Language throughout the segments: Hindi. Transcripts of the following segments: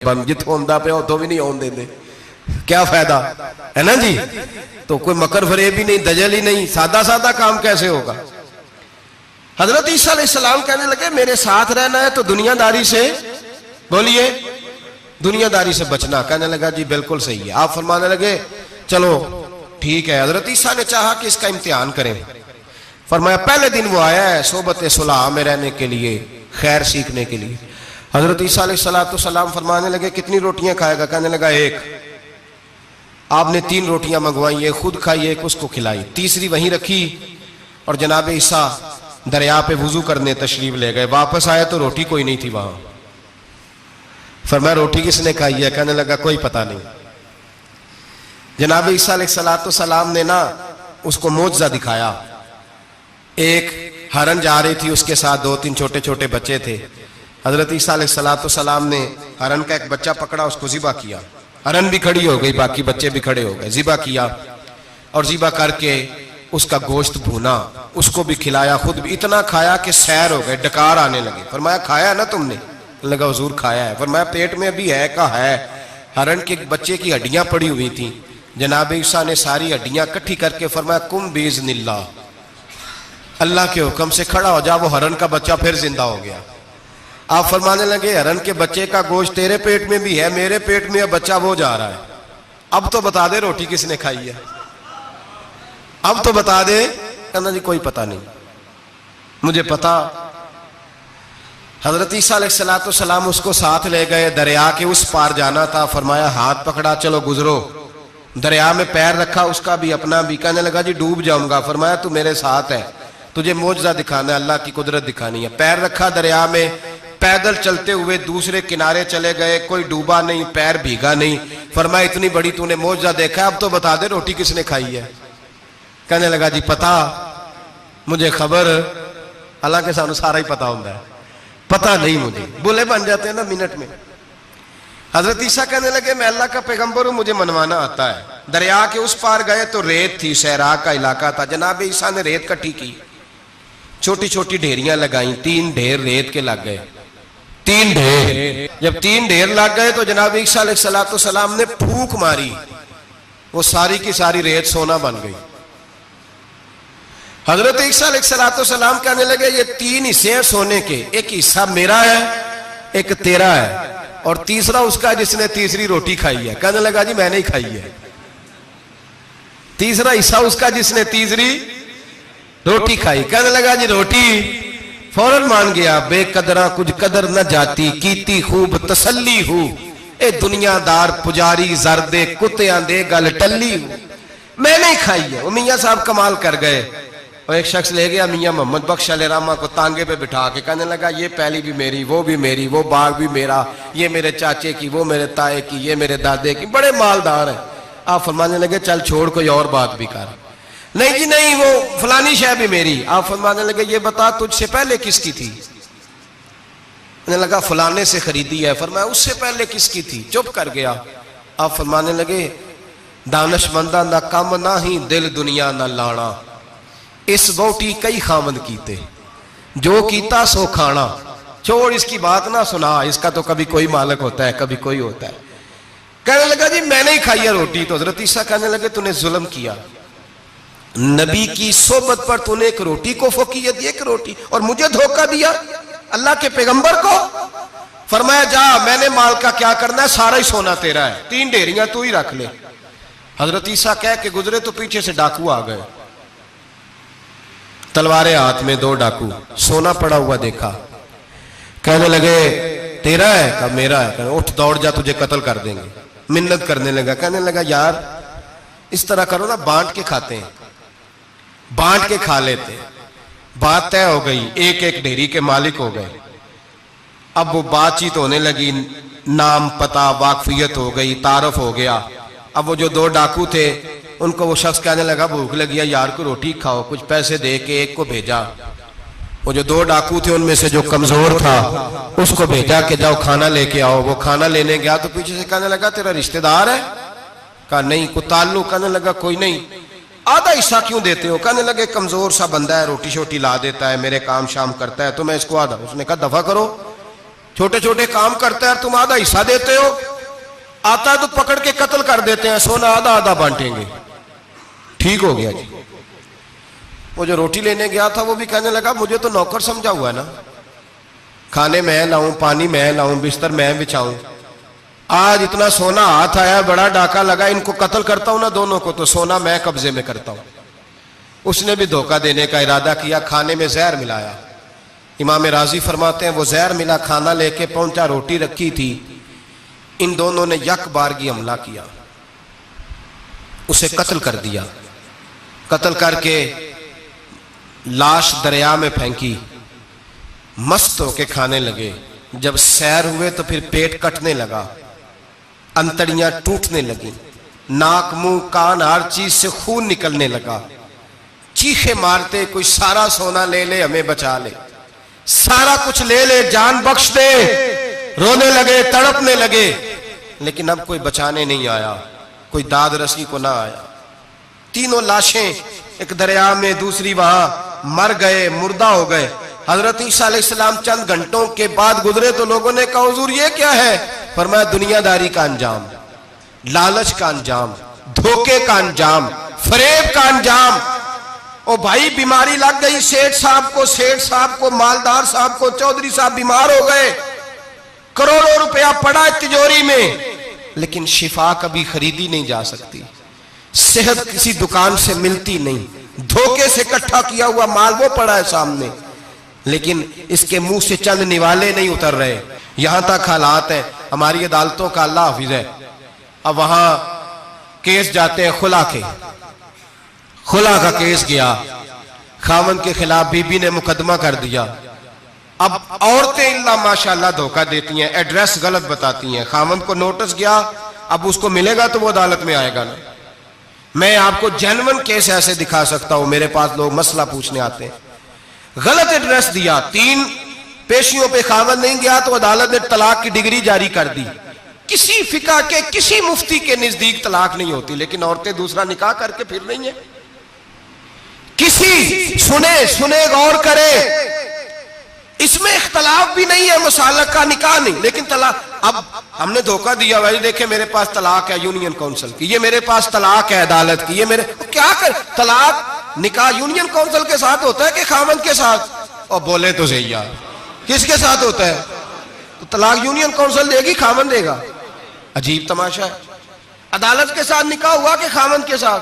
जिथों आंदा पे उतों भी नहीं आउण देंदे, क्या फायदा है ना जी। तो कोई मकर फरेब ही नहीं, दजल ही नहीं, सादा सादा काम कैसे होगा। हजरत ईसा अलैहिस्सलाम कहने लगे मेरे साथ रहना है तो दुनियादारी से, बोलिए दुनियादारी से बचना। कहने लगा जी बिल्कुल सही है। आप फरमाने लगे चलो ठीक है। हजरत ईसा ने चाहा कि इसका इम्तिहान करें। फरमाया पहले दिन वो आया है सोबत सुलह में रहने के लिए, खैर सीखने के लिए। हजरत ईसा अलैहिस्सलाम फरमाने लगे कितनी रोटियां खाएगा। कहने लगा एक। आपने 3 रोटियां मंगवाई, एक खुद खाई, एक उसको खिलाई, तीसरी वहीं रखी और जनाब ईसा दरिया पे वुजू करने तशरीफ ले गए। वापस आए तो रोटी कोई नहीं थी वहां। फरमाया रोटी किसने खाई है। कहने लगा कोई पता नहीं। जनाब ईसा अलैहिस्सलाम ने ना उसको मोजज़ा दिखाया। एक हरन जा रही थी, उसके साथ 2-3 छोटे छोटे बच्चे थे। हजरत ईसा अलैहिस्सलाम ने हरन का एक बच्चा पकड़ा, उसको ज़िबा किया। हरन भी खड़ी हो गई, बाकी बच्चे भी खड़े हो गए। ज़िबा किया और ज़िबा करके उसका गोश्त भूना, उसको भी खिलाया, खुद भी इतना खाया कि सैर हो गए, डकार आने लगे। फरमाया खाया ना तुमने। लगा हुजूर खाया है। फरमाया पेट में अभी है का है। हरन के बच्चे की हड्डियां पड़ी हुई थी। जनाब ईसा ने सारी हड्डियां इकट्ठी करके फरमाया कुम बिइज़्निल्लाह, अल्लाह के हुक्म से खड़ा हो जा। वो हरन का बच्चा फिर जिंदा हो गया। आप फरमाने लगे हरन के बच्चे का गोश्त तेरे पेट में भी है, मेरे पेट में बच्चा वो जा रहा है। अब तो बता दे रोटी किसने खाई है, अब तो बता दे। कहना जी कोई पता नहीं, मुझे पता। हजरत ईसा अलैहिस्सलाम उसको साथ ले गए, दरिया के उस पार जाना था। फरमाया हाथ पकड़ा चलो गुजरो। दरिया में पैर रखा, उसका भी अपना भी। कहने लगा जी डूब जाऊंगा। फरमाया तू मेरे साथ है, तुझे मोजज़ा दिखाना है, अल्लाह की कुदरत दिखानी है। पैर रखा दरिया में, पैदल चलते हुए दूसरे किनारे चले गए। कोई डूबा नहीं, पैर भीगा नहीं। फरमाया इतनी बड़ी तूने मोजज़ा देखा, अब तो बता दे रोटी किसने खाई है। कहने लगा जी पता, मुझे खबर। हालांकि सानू सारा ही पता होता है, पता नहीं मुझे। बुले बन जाते हैं ना मिनट में। हजरत ईसा कहने लगे मैं अल्लाह का पैगंबर हूं, मुझे मनवाना आता है। दरिया के उस पार गए तो रेत थी, सहरा का इलाका था। जनाब ईसा ने रेत इकट्ठी की, छोटी छोटी ढेरियां लगाई। 3 ढेर रेत के लग गए, 3 ढेर। जब 3 ढेर लग गए तो जनाब ईसा अलैहिस्सलाम ने फूंक मारी, वो सारी की सारी रेत सोना बन गई। हजरत ईसा अलैहिस्सलाम कहने लगे ये 3 हिस्से हैं सोने के, एक हिस्सा मेरा है, एक तेरा है और तीसरा उसका जिसने तीसरी रोटी खाई है। कहने लगा जी मैंने ही खाई है। तीसरा हिस्सा उसका जिसने तीसरी रोटी खाई। कहने लगा जी रोटी। फौरन मान गया बेकदरा कुछ कदर न जाती, कीती खूब तसल्ली हूं, ए दुनियादार पुजारी जरदे कुत्तियां दे गल टल्ली हूं, मैंने ही खाई है। वो मियां साहब कमाल कर गए। और एक शख्स ले गया मियां मोहम्मद बख्श अलैहिर्रहमा को तांगे पे बिठा के। कहने लगा ये पहली भी मेरी, वो भी मेरी, वो बाग भी मेरा, ये मेरे चाचे की, वो मेरे ताए की, ये मेरे दादे की, बड़े मालदार है। आप फरमाने लगे चल छोड़ कोई और बात भी कर। नहीं जी नहीं, वो फलानी शय भी मेरी। आप फरमाने लगे ये बता तुझसे पहले किसकी थी। कहने लगा फलाने से खरीदी है। फरमाया उससे पहले किसकी थी। चुप कर गया। आप फरमाने लगे दानशमंदा ना कम ना ही दिल दुनिया ना लाना, इस वोटी कई खामद कीते, जो कीता सो खाना। छोड़ इसकी बात ना सुना, इसका तो कभी कोई मालिक होता है, कभी कोई होता है। कहने लगा जी मैंने ही खाई है रोटी। तो हजरत ईसा कहने लगे तूने जुल्म किया, नबी की सोबत पर तूने एक रोटी को फौकियत दी, एक रोटी, और मुझे धोखा दिया अल्लाह के पैगंबर को। फरमाया जा मैंने माल का क्या करना है, सारा ही सोना तेरा है, 3 ढेरियां तू ही रख ले। हजरत ईसा कह के गुजरे तो पीछे से डाकू आ गए, तलवारें हाथ में, 2 डाकू, सोना पड़ा हुआ देखा। कहने लगे तेरा है, कहा मेरा है। कहने उठ दौड़ जा तुझे कत्ल कर देंगे। मिन्नत करने लगा। कहने लगा यार इस तरह करो ना, बांट के खाते हैं, बांट के खा लेते। बात तय हो गई, एक एक ढेरी के मालिक हो गए। अब वो बातचीत होने लगी, नाम पता वाकफियत हो गई, तारफ हो गया। अब वो जो 2 डाकू थे उनको वो शख्स कहने लगा भूख लगी है यार को रोटी खाओ, कुछ पैसे दे के एक को भेजा। वो जो 2 डाकू थे उनमें से जो कमजोर था उसको भेजा कि जाओ खाना लेके आओ। वो खाना लेने गया तो पीछे से कहने लगा तेरा रिश्तेदार है। कहा नहीं। को ताल्लुक। कहने लगा कोई नहीं। आधा हिस्सा क्यों देते हो। कहने लगे कमजोर सा बंदा है, रोटी शोटी ला देता है, मेरे काम शाम करता है, तो मैं इसको आधा। उसने कहा दफा करो। छोटे छोटे काम करता है, तुम आधा हिस्सा देते हो, आता है तो पकड़ के कत्ल कर देते हैं, सोना आधा आधा बांटेंगे। ठीक हो गया जी। वो जो रोटी लेने गया था वो भी कहने लगा मुझे तो नौकर समझा हुआ है ना, खाने मैं लाऊं, पानी मैं लाऊं, बिस्तर मैं बिछाऊं, आज इतना सोना हाथ आया, बड़ा डाका लगा, इनको कत्ल करता हूं ना दोनों को, तो सोना मैं कब्जे में करता हूं। उसने भी धोखा देने का इरादा किया, खाने में जहर मिलाया। इमाम राजी फरमाते हैं वो जहर मिला खाना लेके पहुंचा, रोटी रखी थी, इन दोनों ने यक बारगी हमला किया, उसे कत्ल कर दिया। कत्ल करके लाश दरिया में फेंकी, मस्त होके खाने लगे। जब सैर हुए तो फिर पेट कटने लगा, अंतड़ियां टूटने लगी, नाक मुंह कान हर चीज से खून निकलने लगा। चीखे मारते कोई सारा सोना ले ले, हमें बचा ले, सारा कुछ ले ले, जान बख्श दे, रोने लगे, तड़पने लगे, लेकिन अब कोई बचाने नहीं आया, कोई दाद रसी को ना आया। तीनों लाशें एक दरिया में, दूसरी वहां, मर गए, मुर्दा हो गए। हजरत ईसा अलैहिस्सलाम चंद घंटों के बाद गुजरे तो लोगों ने कहा हुजूर ये क्या है? फरमाया दुनियादारी का अंजाम, लालच का अंजाम, धोखे का अंजाम, फरेब का अंजाम। ओ भाई बीमारी लग गई सेठ साहब को, मालदार साहब को, चौधरी साहब बीमार हो गए, करोड़ों रुपया पड़ा है तिजोरी में, लेकिन शिफा कभी खरीदी नहीं जा सकती, सेहत किसी दुकान से मिलती नहीं, धोखे से इकट्ठा किया हुआ माल वो पड़ा है सामने, लेकिन इसके मुंह से चंद निवाले नहीं उतर रहे। यहां तक हालात है हमारी अदालतों का, अल्लाह हाफिज है। अब वहां केस जाते हैं खुला के, खुला का केस गया, खामन के खिलाफ बीबी ने मुकदमा कर दिया। अब औरतें इल्ला माशाल्लाह धोखा देती हैं, एड्रेस गलत बताती हैं, खामन को नोटिस गया, अब उसको मिलेगा तो वो अदालत में आएगा ना। मैं आपको जेन्युइन केस ऐसे दिखा सकता हूं, मेरे पास लोग मसला पूछने आते हैं, गलत एड्रेस दिया, 3 पेशियों पे खामन नहीं गया तो अदालत ने तलाक की डिग्री जारी कर दी। किसी फिका के, किसी मुफ्ती के नजदीक तलाक नहीं होती, लेकिन औरतें दूसरा निकाह करके फिर रही हैं। किसी सुने गौर करे, इसमें इख्तलाफ भी नहीं है, मुसालक का निकाह नहीं, लेकिन तलाक। अब हमने धोखा दिया, भाई देखे मेरे पास तलाक है यूनियन काउंसिल की, ये मेरे पास तलाक है अदालत की, ये मेरे क्या कर, तलाक निकाह यूनियन काउंसिल के साथ होता है कि खामन के साथ? और बोले तो सही यार, किसके साथ होता है? तो तलाक यूनियन काउंसिल देगी, खामन देगा? अजीब तमाशा है। अदालत के साथ निकाह हुआ कि खामन के साथ?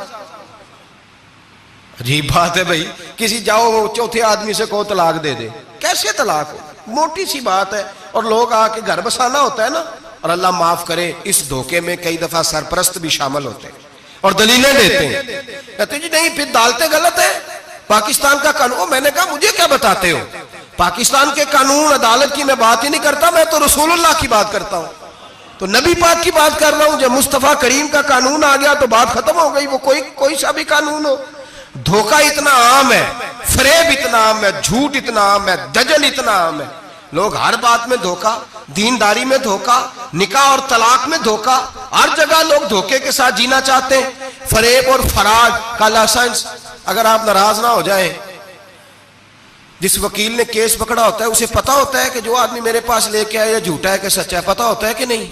अजीब बात है भाई। किसी जाओ चौथे आदमी से कहो तलाक दे दे, कैसे तलाक हो? मोटी सी बात है। और लोग आके घर बसाना होता है ना, और अल्लाह माफ करे इस धोखे में कई दफा सरपरस्त भी शामिल होते हैं और दलीलें देते हैं, कहते जी नहीं फिर दालते गलत है, पाकिस्तान का कानून। मैंने कहा मुझे क्या बताते हो, पाकिस्तान के कानून अदालत की मैं बात ही नहीं करता, मैं तो रसूलुल्लाह की बात करता हूं, तो नबी पाक की बात कर रहा हूं। जब मुस्तफा करीम का कानून आ गया तो बात खत्म हो गई, वो कोई सा भी कानून हो। धोखा इतना आम है, फरेब इतना आम है, झूठ इतना आम है, दजल इतना आम है, लोग हर बात में धोखा, दीनदारी में धोखा, निकाह और तलाक में धोखा, हर जगह लोग धोखे के साथ जीना चाहते हैं। फरेब और फराड का लाइसेंस, अगर आप नाराज ना हो जाए, जिस वकील ने केस पकड़ा होता है उसे पता होता है कि जो आदमी मेरे पास लेके आया झूठा है कि सच्चा है, पता होता है कि नहीं?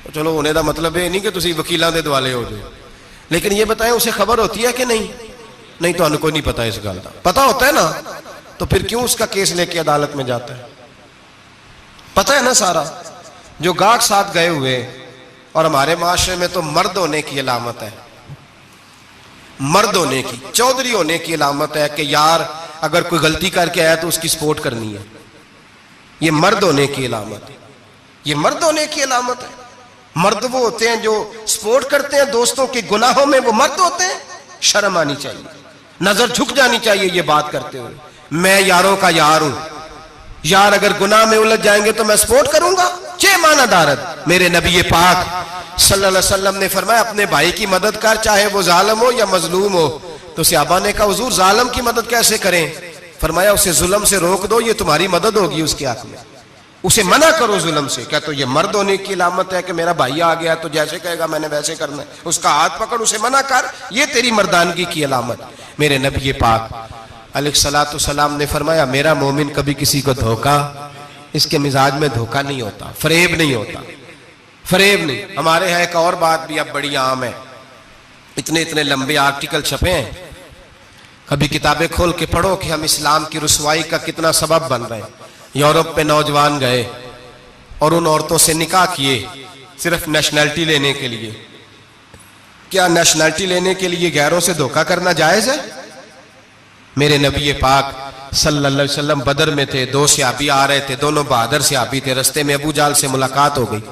तो चलो होने का मतलब है नहीं कि तुम वकीलों के दुआले हो जाए, लेकिन ये बताएं उसे खबर होती है कि नहीं? नहीं तो हमको नहीं पता इस गल का, पता होता है ना, तो फिर क्यों उसका केस लेके अदालत में जाता है? पता है ना सारा। जो गाहक साथ गए हुए, और हमारे माशरे में तो मर्द होने की अलामत है, मर्द होने की, चौधरी होने की अलामत है कि यार अगर कोई गलती करके आया तो उसकी सपोर्ट करनी है। ये मर्द होने की अलामत है, ये मर्द होने की अलामत है। मर्द वो होते हैं जो सपोर्ट करते हैं दोस्तों के गुनाहों में, वो मर्द होते हैं। शर्म आनी चाहिए, नजर झुक जानी चाहिए ये बात करते हुए। मैं यारों का यार हूं, यार अगर गुनाह में उलझ जाएंगे तो मैं सपोर्ट करूंगा, चे माना दारद। मेरे नबी पाक सल्लल्लाहु अलैहि वसल्लम ने फरमाया अपने भाई की मदद कर, चाहे वो जालिम हो या मजलूम हो। तो सहाबा ने कहा हुजूर जालिम की मदद कैसे करें? फरमाया उसे जुल्म से रोक दो, ये तुम्हारी मदद होगी उसके हक में, उसे मना करो जुल्म से। क्या तो ये मर्द होने की अलामत है कि मेरा भाई आ गया तो जैसे कहेगा मैंने वैसे करना है, उसका हाथ पकड़ उसे मना कर, ये तेरी मर्दानगी की अलामत। मेरे नबी पाक अलैहिस्सलातु सलाम ने फरमाया मेरा मोमिन कभी किसी को धोखा इसके मिजाज में धोखा नहीं होता, फरेब नहीं होता, फरेब नहीं। हमारे यहाँ एक और बात भी अब बड़ी आम है, इतने इतने लंबे आर्टिकल छपे हैं, कभी किताबें खोल के पढ़ो कि हम इस्लाम की रुसवाई का कितना सबब बन रहे हैं। यूरोप पे नौजवान गए और उन औरतों से निकाह किए सिर्फ नेशनैलिटी लेने के लिए। क्या नेशनैलिटी लेने के लिए गैरों से धोखा करना जायज है? मेरे नबी पाक सल्लल्लाहु अलैहि वसल्लम बदर में थे, दो सहाबी आ रहे थे, दोनों बहादुर सहाबी थे। रस्ते में अबू जाल से मुलाकात हो गई।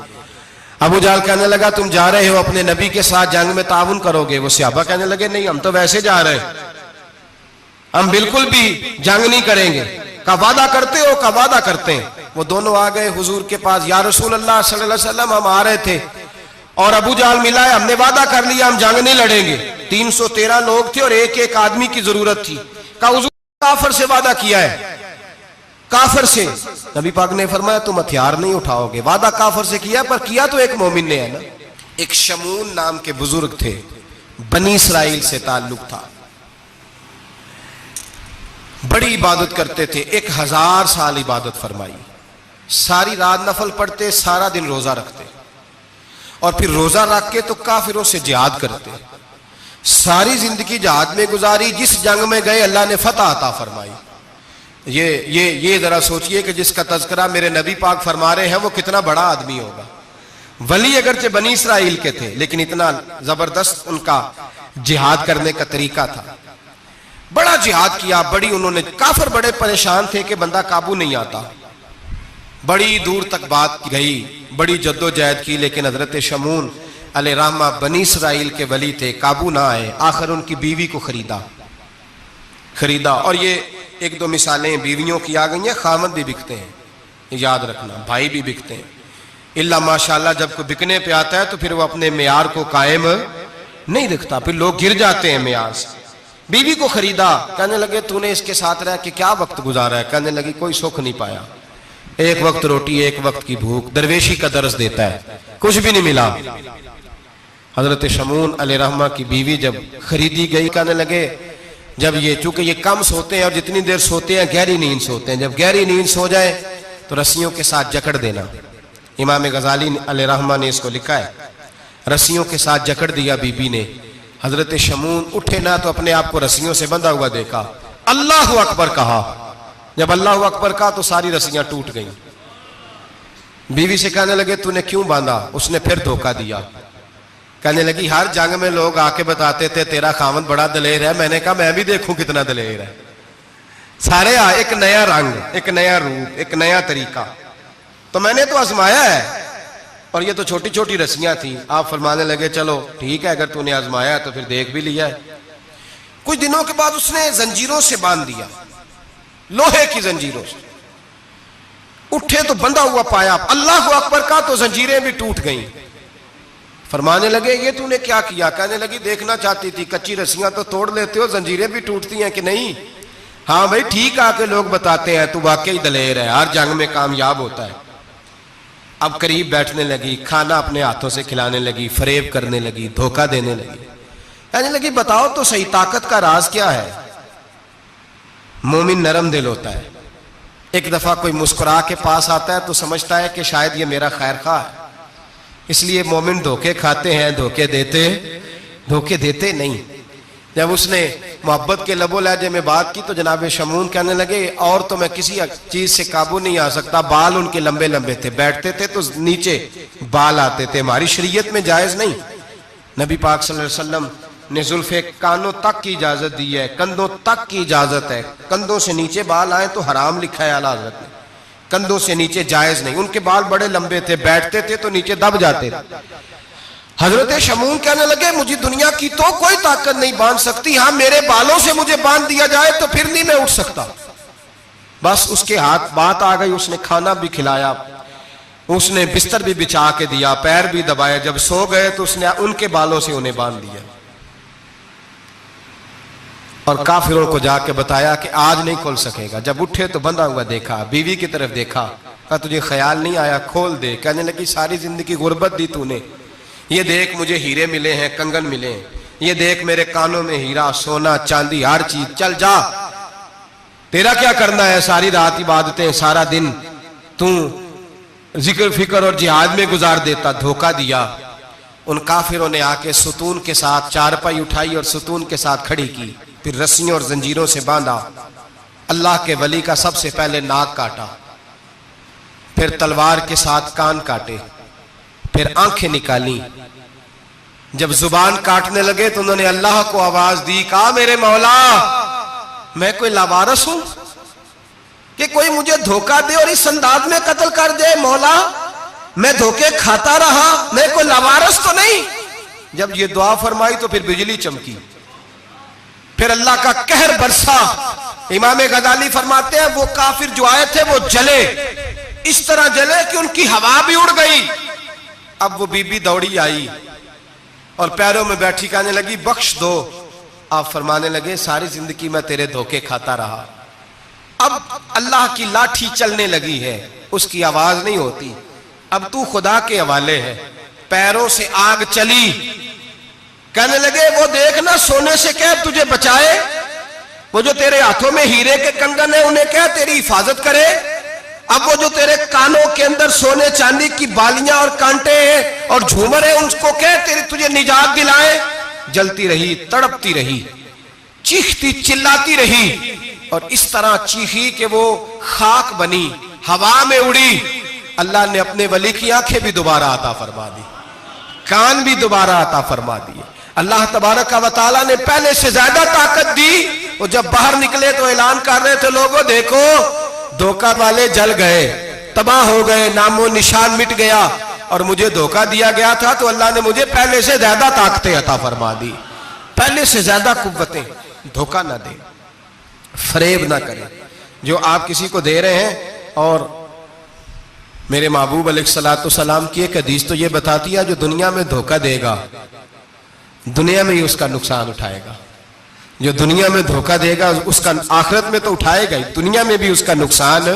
अबू जाल कहने लगा तुम जा रहे हो अपने नबी के साथ जंग में ताउन करोगे? वो सहाबा कहने लगे नहीं, हम तो वैसे जा रहे हैं, हम बिल्कुल भी जंग नहीं करेंगे। का वादा करते हो? का वादा करते हैं। वो दोनों आ गए हुजूर के पास, या रसूल अल्लाह सल्लल्लाहु अलैहि वसल्लम हम आ रहे थे और अबू जाल मिला है, हमने वादा कर लिया हम जंग नहीं लड़ेंगे। 313 लोग थे और एक एक आदमी की जरूरत थी। का हुजूर काफिर से वादा किया है, काफिर से। नबी पाक ने फरमाया तुम हथियार नहीं उठाओगे। वादा काफिर से किया, पर किया तो एक मोमिन ने है ना। एक शमून नाम के बुजुर्ग थे, बनी इसराइल से ताल्लुक था, बड़ी इबादत करते थे, 1000 साल इबादत फरमाई, सारी रात नफल पढ़ते, सारा दिन रोजा रखते और फिर रोजा रख के तो काफिरों से जिहाद करते। सारी जिंदगी जिहाद में गुजारी, जिस जंग में गए अल्लाह ने फतह अता फरमाई। ये जरा सोचिए कि जिसका तज़किरा मेरे नबी पाक फरमा रहे हैं वो कितना बड़ा आदमी होगा। वली अगरचे बनी इसराइल के थे, लेकिन इतना जबरदस्त उनका जिहाद करने का तरीका था। बड़ा जिहाद किया, बड़ी उन्होंने, काफिर बड़े परेशान थे कि बंदा काबू नहीं आता। बड़ी दूर तक बात गई, बड़ी जद्दोजहद की, लेकिन हजरत शमून अलैहिर्रहमा बनी इसराइल के वली थे, काबू ना आए। आखिर उनकी बीवी को खरीदा। और ये एक दो मिसालें बीवियों की आ गई हैं, खामद भी बिकते हैं, याद रखना, भाई भी बिकते हैं। इल्ला माशाल्लाह जब कोई बिकने पे आता है तो फिर वो अपने मेयार को कायम नहीं रखता, फिर लोग गिर जाते हैं मेयार से। बीवी को खरीदा, कहने लगे तूने इसके साथ रह के क्या वक्त गुजारा है? कहने लगी कोई सुख नहीं पाया, एक वक्त रोटी एक वक्त की भूख, दरवेशी का दर्ज देता है, कुछ भी नहीं मिला। हजरत शमून अलैहिर्रहमा की बीवी जब खरीदी गई, कहने लगे जब ये, चूंकि ये कम सोते हैं और जितनी देर सोते हैं गहरी नींद सोते हैं, जब गहरी नींद सो जाए तो रस्सियों के साथ जकड़ देना। इमाम गजाली अलैहिर्रहमा ने इसको लिखा है, रस्सियों के साथ जकड़ दिया बीबी ने। हजरत शमून उठे ना तो अपने आप को रस्सियों से बंधा हुआ देखा, अल्लाहु अकबर कहा। जब अल्लाहु अकबर कहा तो सारी रस्सियां टूट गईं। बीवी से कहने लगे तूने क्यों बांधा? उसने फिर धोखा दिया। कहने लगी हर जंग में लोग आके बताते थे तेरा खामद बड़ा दलेर है, मैंने कहा मैं भी देखूं कितना दलेर है। सारे एक नया रंग, एक नया रूप, एक नया तरीका, तो मैंने तो आजमाया है। और ये तो छोटी छोटी रस्सियां थी। आप फरमाने लगे चलो ठीक है, अगर तूने आजमाया तो फिर देख भी लिया है। कुछ दिनों के बाद उसने जंजीरों से बांध दिया, लोहे की जंजीरों से। उठे तो बंधा हुआ पाया, अल्लाह अकबर का तो जंजीरें भी टूट गईं। फरमाने लगे ये तूने क्या किया? कहने लगी देखना चाहती थी, कच्ची रस्सियां तो तोड़ लेते हो, जंजीरें भी टूटती हैं कि नहीं? हाँ भाई ठीक आके लोग बताते हैं तू वाकई दलेर है, हर जंग में कामयाब होता है। अब करीब बैठने लगी, खाना अपने हाथों से खिलाने लगी, फरेब करने लगी, धोखा देने लगी। कहने लगी बताओ तो सही ताकत का राज क्या है? मोमिन नरम दिल होता है। एक दफा कोई मुस्कुरा के पास आता है तो समझता है कि शायद ये मेरा खैर खा है, इसलिए मोमिन धोखे खाते हैं, धोखे देते नहीं। जब उसने मोहब्बत के लबो लहजे में बात की तो जनाब शमून कहने लगे और तो मैं किसी चीज से काबू नहीं आ सकता। बाल उनके लंबे लंबे थे, बैठते थे तो नीचे बाल आते थे, हमारी शरीयत में जायज नहीं। नबी पाक सल्लल्लाहु अलैहि वसल्लम ने जुल्फे कानों तक की इजाजत दी है, कंधों तक की इजाजत है। कंधों से नीचे बाल आए तो हराम लिखा है आला हज़रत ने, कंधों से नीचे जायज नहीं। उनके बाल बड़े लंबे थे, बैठते थे तो नीचे दब जाते थे। हजरत शमून कहने लगे मुझे दुनिया की तो कोई ताकत नहीं बांध सकती, हाँ मेरे बालों से मुझे बांध दिया जाए तो फिर नहीं मैं उठ सकता। बस उसके हाथ बात आ गई, उसने खाना भी खिलाया, उसने बिस्तर भी बिछा के दिया, पैर भी दबाया। जब सो गए तो उसने उनके बालों से उन्हें बांध दिया और काफिरों को जाके बताया कि आज नहीं खोल सकेगा। जब उठे तो बंधा हुआ देखा, बीवी की तरफ देखा, कहा तुझे ख्याल नहीं आया खोल दे? कहने लगी सारी जिंदगी गुर्बत दी तूने, ये देख मुझे हीरे मिले हैं, कंगन मिले हैं, ये देख मेरे कानों में हीरा सोना चांदी हर चीज, चल जा, तेरा क्या करना है? सारी रात इबादतें, सारा दिन तू जिक्र फिक्र और जिहाद में गुजार देता, धोखा दिया। उन काफिरों ने आके सुतून के साथ चारपाई उठाई और सुतून के साथ खड़ी की, फिर रस्सियों और जंजीरों से बांधा। अल्लाह के वली का सबसे पहले नाक काटा, फिर तलवार के साथ कान काटे, फिर आंखें निकाली। जब जुबान काटने लगे तो उन्होंने अल्लाह को आवाज दी, कहा मेरे मौला मैं कोई लावारस हूं कि कोई मुझे धोखा दे और इस अंदाज में कत्ल कर दे? मौला मैं धोखे खाता रहा, मैं कोई लावारस तो नहीं। जब ये दुआ फरमाई तो फिर बिजली चमकी, फिर अल्लाह का कहर बरसा। इमाम गजाली फरमाते हैं वो काफिर जो आए थे वो जले, इस तरह जले कि उनकी हवा भी उड़ गई। अब वो बीबी दौड़ी आई और पैरों में बैठी कहने लगी बख्श दो। आप फरमाने लगे सारी जिंदगी मैं तेरे धोखे खाता रहा, अब अल्लाह की लाठी चलने लगी है, उसकी आवाज नहीं होती, अब तू खुदा के हवाले है। पैरों से आग चली, कहने लगे वो देखना सोने से कह तुझे बचाए, वो जो तेरे हाथों में हीरे के कंगन है उन्हें कह तेरी हिफाजत करे, अब वो जो तेरे कानों के अंदर सोने चांदी की बालियां और कांटे हैं और झूमर है उनको कह तेरी तुझे निजात दिलाए। जलती रही, तड़पती रही, चीखती चिल्लाती रही और इस तरह चीखी कि वो खाक बनी, हवा में उड़ी। अल्लाह ने अपने वली की आंखें भी दोबारा अता फरमा दी, कान भी दोबारा अता फरमा दिए। अल्लाह तबारक व तआला ने पहले से ज्यादा ताकत दी। वो जब बाहर निकले तो ऐलान कर रहे थे लोगों देखो धोखा वाले जल गए, तबाह हो गए, नामो निशान मिट गया और मुझे धोखा दिया गया था तो अल्लाह ने मुझे पहले से ज्यादा ताकतें अता फरमा दी, पहले से ज्यादा कुव्वतें। धोखा ना दें, फरेब ना करें। जो आप किसी को दे रहे हैं, और मेरे महबूब अलैहिस्सलाम की एक हदीस तो ये बताती है जो दुनिया में धोखा देगा दुनिया में ही उसका नुकसान उठाएगा, जो दुनिया में धोखा देगा उसका आखिरत में तो उठाएगा ही, दुनिया में भी उसका नुकसान